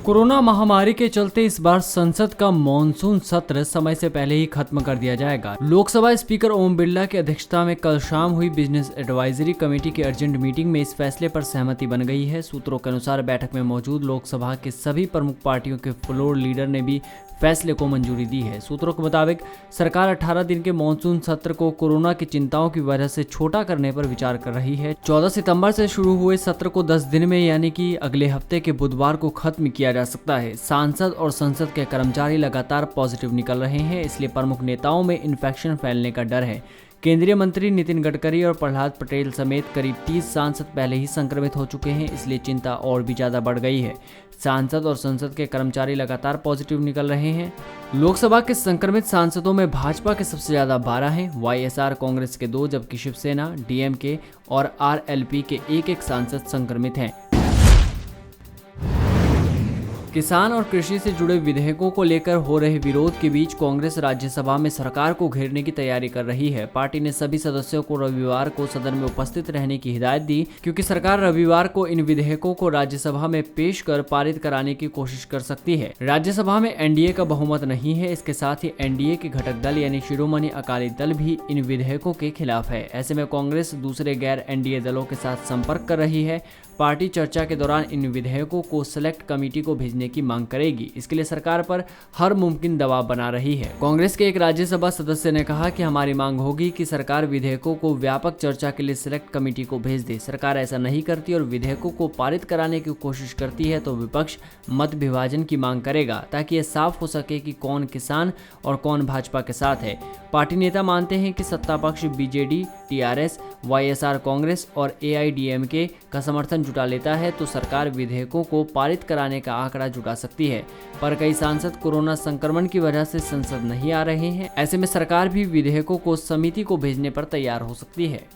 Corona महामारी के चलते इस बार संसद का मॉनसून सत्र समय से पहले ही खत्म कर दिया जाएगा। लोकसभा स्पीकर ओम बिरला की अध्यक्षता में कल शाम हुई बिजनेस एडवाइजरी कमेटी की अर्जेंट मीटिंग में इस फैसले पर सहमति बन गई है। सूत्रों के अनुसार बैठक में मौजूद लोकसभा के सभी प्रमुख पार्टियों के फ्लोर लीडर ने भी फैसले को मंजूरी दी है। सूत्रों के मुताबिक सरकार 18 दिन के मॉनसून सत्र को कोरोना की चिंताओं की वजह से छोटा करने पर विचार कर रही है। 14 सितंबर से शुरू हुए सत्र को 10 दिन में यानी कि अगले हफ्ते के बुधवार को खत्म किया जा सकता है। सांसद और संसद के कर्मचारी लगातार पॉजिटिव निकल रहे हैं, इसलिए प्रमुख नेताओं में इन्फेक्शन फैलने का डर है। केंद्रीय मंत्री नितिन गडकरी और प्रहलाद पटेल समेत करीब 30 सांसद पहले ही संक्रमित हो चुके हैं, इसलिए चिंता और भी ज्यादा बढ़ गई है। सांसद और संसद के कर्मचारी लगातार पॉजिटिव निकल रहे हैं। लोकसभा के संक्रमित सांसदों में भाजपा के सबसे ज्यादा 12 हैं, वाईएसआर कांग्रेस के 2, जबकि शिवसेना, डीएमके और आरएलपी के एक सांसद संक्रमित हैं। किसान और कृषि से जुड़े विधेयकों को लेकर हो रहे विरोध के बीच कांग्रेस राज्यसभा में सरकार को घेरने की तैयारी कर रही है। पार्टी ने सभी सदस्यों को रविवार को सदन में उपस्थित रहने की हिदायत दी, क्योंकि सरकार रविवार को इन विधेयकों को राज्यसभा में पेश कर पारित कराने की कोशिश कर सकती है। राज्यसभा में एनडीए का बहुमत नहीं है। इसके साथ ही एनडीए के घटक दल यानी शिरोमणि अकाली दल भी इन विधेयकों के खिलाफ है। ऐसे में कांग्रेस दूसरे गैर एनडीए दलों के साथ संपर्क कर रही है। पार्टी चर्चा के दौरान इन विधेयकों को सिलेक्ट कमेटी को भेजने की मांग करेगी। इसके लिए सरकार पर हर मुमकिन दबाव बना रही है। कांग्रेस के एक राज्यसभा सदस्य ने कहा कि हमारी मांग होगी कि सरकार विधेयकों को व्यापक चर्चा के लिए सिलेक्ट कमेटी को भेज दे। सरकार ऐसा नहीं करती और विधेयकों को पारित कराने की कोशिश करती है तो विपक्ष मत विभाजन की मांग करेगा, ताकि यह साफ हो सके कि कौन किसान और कौन भाजपा के साथ है। पार्टी नेता मानते हैं कि सत्ता पक्ष बीजेडी, टीआरएस, वाईएसआर कांग्रेस और एआईडीएमके का समर्थन जुटा लेता है तो सरकार विधेयकों को पारित कराने का आंकड़ा जुटा सकती है। पर कई सांसद कोरोना संक्रमण की वजह से संसद नहीं आ रहे हैं। ऐसे में सरकार भी विधेयकों को समिति को भेजने पर तैयार हो सकती है।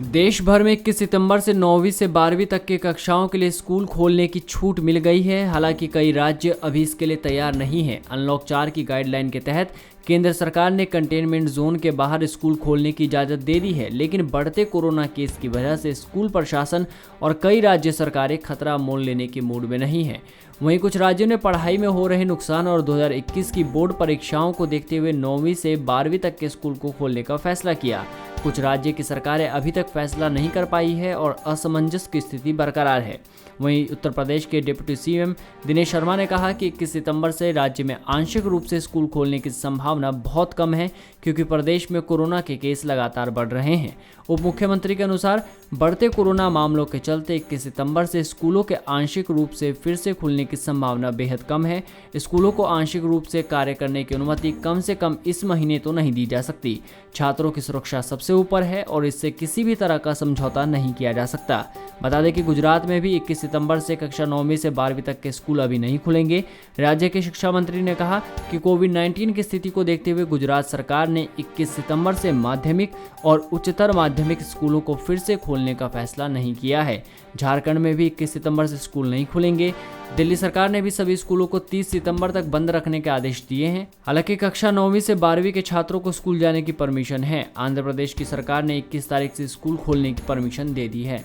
देश भर में 21 सितंबर से 9वीं से 12वीं तक की कक्षाओं के लिए स्कूल खोलने की छूट मिल गई है। हालांकि कई राज्य अभी इसके लिए तैयार नहीं हैं। अनलॉक 4 की गाइडलाइन के तहत केंद्र सरकार ने कंटेनमेंट जोन के बाहर स्कूल खोलने की इजाज़त दे दी है, लेकिन बढ़ते कोरोना केस की वजह से स्कूल प्रशासन और कई राज्य सरकारें खतरा मोल लेने के मूड में नहीं हैं। वहीं कुछ राज्यों ने पढ़ाई में हो रहे नुकसान और 2021 की बोर्ड परीक्षाओं को देखते हुए 9वीं से 12वीं तक के स्कूल को खोलने का फैसला किया। कुछ राज्य की सरकारें अभी तक फैसला नहीं कर पाई है और असमंजस की स्थिति बरकरार है। वहीं उत्तर प्रदेश के डिप्टी सीएम दिनेश शर्मा ने कहा कि 21 सितंबर से राज्य में आंशिक रूप से स्कूल खोलने की संभावना बहुत कम है, क्योंकि प्रदेश में कोरोना के केस लगातार बढ़ रहे हैं। उप मुख्यमंत्री के अनुसार बढ़ते कोरोना मामलों के चलते 21 सितंबर से स्कूलों के आंशिक रूप से फिर से खुलने की संभावना बेहद कम है। स्कूलों को आंशिक रूप से कार्य करने की अनुमति कम से कम इस महीने तो नहीं दी जा सकती। छात्रों की सुरक्षा सबसे ऊपर है और इससे किसी भी तरह का समझौता नहीं किया जा सकता। बता दें कि गुजरात में भी 21 सितंबर से कक्षा 9वीं से 12वीं तक के स्कूल अभी नहीं खुलेंगे। राज्य के शिक्षा मंत्री ने कहा कि कोविड-19 की स्थिति को देखते हुए गुजरात सरकार ने 21 सितंबर से माध्यमिक और उच्चतर माध्यमिक स्कूलों को फिर से खोलने का फैसला नहीं किया है। झारखंड में भी 21 सितंबर से स्कूल नहीं खुलेंगे। दिल्ली सरकार ने भी सभी स्कूलों को 30 सितंबर तक बंद रखने के आदेश दिए हैं। हालांकि कक्षा 9वीं से 12वीं के छात्रों को स्कूल जाने की परमिशन है। आंध्र प्रदेश की सरकार ने 21 तारीख से स्कूल खोलने की परमिशन दे दी है।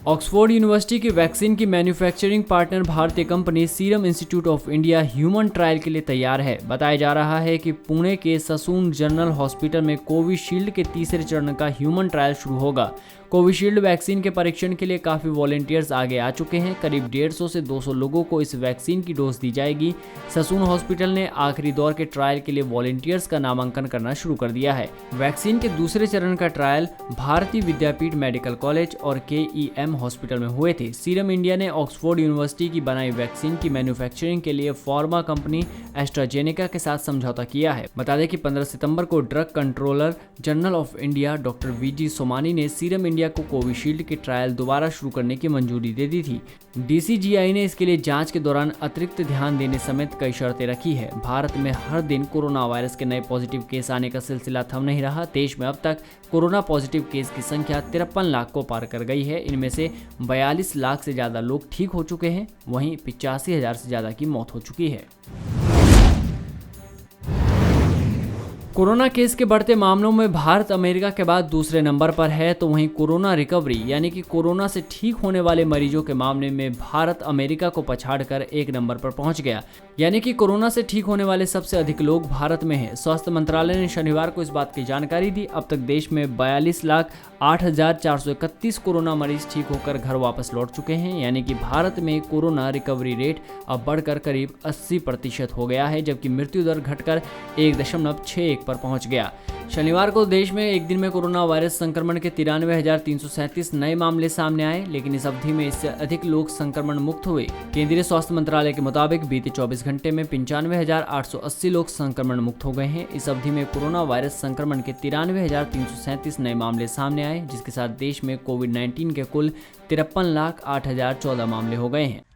ऑक्सफोर्ड यूनिवर्सिटी की वैक्सीन की मैन्युफैक्चरिंग पार्टनर भारतीय company serum institute of India human trial के लिए तैयार है। बताया जा रहा है कि पुणे के ससून जनरल हॉस्पिटल में कोविशील्ड के तीसरे चरण का ह्यूमन ट्रायल शुरू होगा। कोविशील्ड वैक्सीन के परीक्षण के लिए काफ़ी वॉलंटियर्स आगे आ चुके हैं। करीब 150 से 200 लोगों को इस वैक्सीन की डोज दी जाएगी। ससून हॉस्पिटल ने आखिरी दौर के ट्रायल के लिए वॉलंटियर्स का नामांकन करना शुरू कर दिया है। वैक्सीन के दूसरे चरण का ट्रायल भारतीय विद्यापीठ मेडिकल कॉलेज और केईएम हॉस्पिटल में हुए थे। सीरम इंडिया ने ऑक्सफोर्ड यूनिवर्सिटी की बनाई वैक्सीन की मैन्युफैक्चरिंग के लिए फार्मा कंपनी एस्ट्राजेनेका के साथ समझौता किया है। बता दें कि 15 सितंबर को drug controller general of India doctor VG Somani ने सीरम इंडिया को कोविशील्ड के ट्रायल दोबारा शुरू करने की मंजूरी दे दी थी। डीसीजीआई ने इसके लिए जांच के दौरान अतिरिक्त ध्यान देने समेत कई शर्तें रखी है। भारत में हर दिन कोरोना वायरस के नए पॉजिटिव केस आने का सिलसिला थम नहीं रहा। देश में अब तक कोरोना पॉजिटिव केस की संख्या 53 लाख को पार कर गई है। इनमें से 42 लाख से ज्यादा लोग ठीक हो चुके हैं। वहीं 85,000 से ज्यादा की मौत हो चुकी है। कोरोना केस के बढ़ते मामलों में भारत अमेरिका के बाद दूसरे नंबर पर है, तो वहीं कोरोना रिकवरी यानी कि कोरोना से ठीक होने वाले मरीजों के मामले में भारत अमेरिका को पछाड़कर एक नंबर पर पहुंच गया। यानी कि कोरोना से ठीक होने वाले सबसे अधिक लोग भारत में हैं। स्वास्थ्य मंत्रालय ने शनिवार को इस बात की जानकारी दी। अब तक देश में 42,08,431 कोरोना मरीज ठीक होकर घर वापस लौट चुके हैं। यानी कि भारत में कोरोना रिकवरी रेट अब बढ़कर करीब 80% हो गया है, जबकि मृत्यु दर घटकर 1.61 पर पहुंच गया। शनिवार को देश में एक दिन में कोरोना वायरस संक्रमण के 93,337 नए मामले सामने आए, लेकिन इस अवधि में इससे अधिक लोग संक्रमण मुक्त हुए। केंद्रीय स्वास्थ्य मंत्रालय के मुताबिक बीते 24 घंटे में 95,880 लोग संक्रमण मुक्त हो गए हैं। इस अवधि में कोरोना वायरस संक्रमण के 93,337 नए मामले सामने आए, जिसके साथ देश में कोविड-19 के कुल 53,08,014 मामले हो गए हैं।